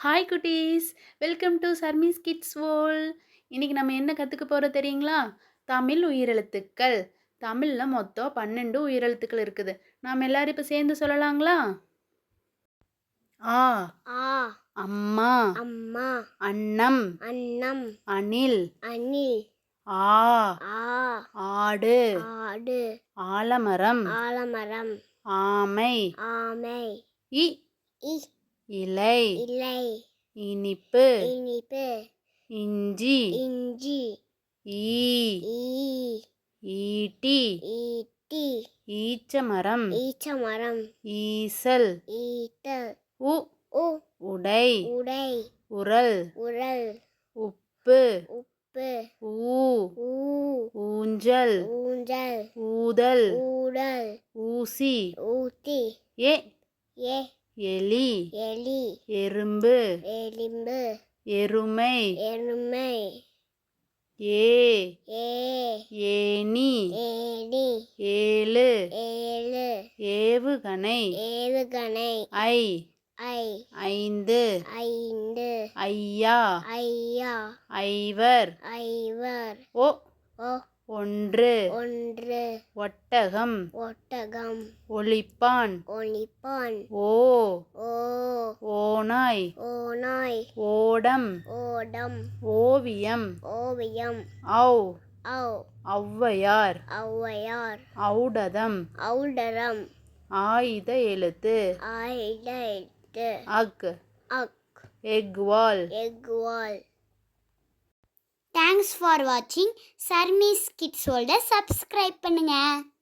Hi குட்டீஸ், welcome to சர்மீஸ் kids world. இன்னைக்கு நம்ம என்ன கற்றுக்க போகிறோம் தெரியுங்களா? தமிழ் உயிரெழுத்துக்கள். தமிழில் மொத்தம் 12 உயிரெழுத்துக்கள் இருக்குது. நாம் எல்லாரும் இப்போ சேர்ந்து சொல்லலாங்களா? ஆ, ஆ, அம்மா, அம்மா, அன்னம், அன்னம், அணில், அணில், ஆ, ஆ, ஆடு, ஆடு, ஆலமரம், ஆலமரம், ஆமை, ஆமை, இ, இ, இலை, இலை, இனிப்பு, இனிப்பு, இஞ்சி, இஞ்சி, ஈ, ஈ, ஈட்டி, ஈட்டி, ஈச்சமரம், ஈச்சமரம், ஈசல், ஈட்டல், உ, உ, உடை, உடை, உரல், உரல், உப்பு, உப்பு, ஊ, ஊ, ஊஞ்சல், ஊஞ்சல், ஊதல், ஊடல், ஊசி, ஊத்தி, எ, ஏ, எலி, எலி, எறும்பு, எலும்பு, எருமை, எருமை, ஏ, ஏ, ஏனி, ஏணி, ஏழு, ஏழு, ஏவுகணை, ஏவுகணை, ஐ, ஐ, ஐந்து, ஐந்து, ஐயா, ஐயா, ஐவர், ஐவர், ஒ, ஓ, ஒன்று, ஒன்று, ஒட்டகம், ஒட்டகம், ஒலிப்பான், ஒலிப்பான், ஓ, ஓ, ஓநாய், ஓநாய், ஓடம், ஓடம், ஓவியம், ஓவியம், ஔ, ஔ, ஔவையார், ஔவையார், ஔடதம், ஔடரம், ஆயுத எழுத்து, ஐலைட்டு, அக், அக், எக்வால். எக்வால். தேங்க்ஸ் ஃபார் வாட்சிங். சர்மீஸ் கிட்ஸ் வேர்ல்டை சப்ஸ்கிரைப் பண்ணுங்கள்.